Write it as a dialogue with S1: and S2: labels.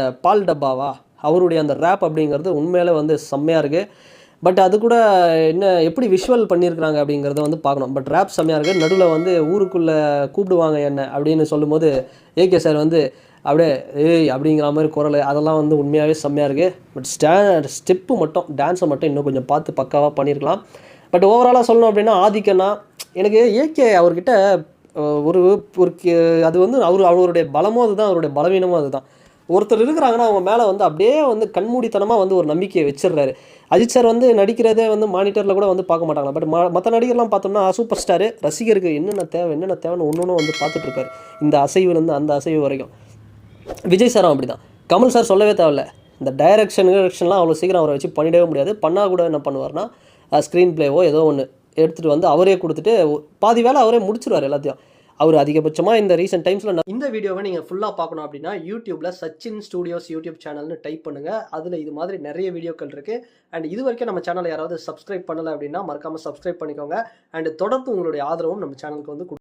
S1: பால் டப்பாவா அவருடைய அந்த ரேப் அப்படிங்கிறது உண்மையிலே வந்து செம்மையாக இருக்குது. பட் அது கூட என்ன எப்படி விஷுவல் பண்ணியிருக்கிறாங்க அப்படிங்கிறத வந்து பார்க்கணும். பட் ரேப் செம்மையாக இருக்குது. நடுவில் வந்து ஊருக்குள்ளே கூப்பிடுவாங்க என்ன அப்படின்னு சொல்லும்போது ஏகே சார் வந்து அப்படியே ஏய் அப்படிங்கிற மாதிரி குரல் அதெல்லாம் வந்து உண்மையாகவே செம்மையாக இருக்குது. பட் ஸ்டெப்பு மட்டும் டான்ஸை மட்டும் இன்னும் கொஞ்சம் பார்த்து பக்காவாக பண்ணியிருக்கலாம். பட் ஓவராலாக சொல்லணும் அப்படின்னா ஆதிக்கன்னா எனக்கு ஏகே அவர்கிட்ட ஒரு ஒரு அது வந்து அவருடைய பலமும் அதுதான், அவருடைய பலவீனமும் அதுதான். ஒருத்தர் இருக்கிறாங்கன்னா அவங்க மேலே வந்து அப்படியே வந்து கண்மூடித்தனமாக வந்து ஒரு நம்பிக்கையை வச்சிடுறாரு. அஜித் சார் வந்து நடிக்கிறதே வந்து மானிட்டரில் கூட வந்து பார்க்க மாட்டாங்களா. பட் மற்ற நடிகர்லாம் பார்த்தோம்னா சூப்பர் ஸ்டாரு ரசிகருக்கு என்னென்ன தேவைன்னு ஒன்று வந்து பார்த்துட்ருப்பார். இந்த அசைவுலேருந்து அந்த அசைவு வரைக்கும். விஜய் சாரும் அப்படி தான். கமல் சார் சொல்லவே தேவையில்ல. இந்த டைரக்ஷன்லாம் அவ்வளோ சீக்கிரம் அவரை வச்சு பண்ணிடவே முடியாது. பண்ணால் கூட என்ன பண்ணுவார்னா ஸ்க்ரீன் பிளேவோ ஏதோ ஒன்று எடுத்துகிட்டு வந்து அவரே கொடுத்துட்டு பாதி வேலை அவரே முடிச்சிருவார் எல்லாத்தையும். அவர் அதிகபட்சமாக இந்த ரீசெண்ட் டைம்ஸில் இந்த வீடியோவை நீங்கள் ஃபுல்லாக பார்க்கணும் அப்படின்னா யூடியூப்பில் சச்சின் ஸ்டூடியோஸ் யூடியூப் சேனல்னு டைப் பண்ணுங்கள். அதில் இது மாதிரி நிறைய வீடியோக்கள் இருக்குது. அண்ட் இது வரைக்கும் நம்ம சேனலை யாராவது சப்ஸ்கிரைப் பண்ணலை அப்படின்னா மறக்காமல் சப்ஸ்கிரைப் பண்ணிக்கோங்க. அண்ட் தொடர்ந்து உங்களுடைய ஆதரவும் நம்ம சேனலுக்கு வந்து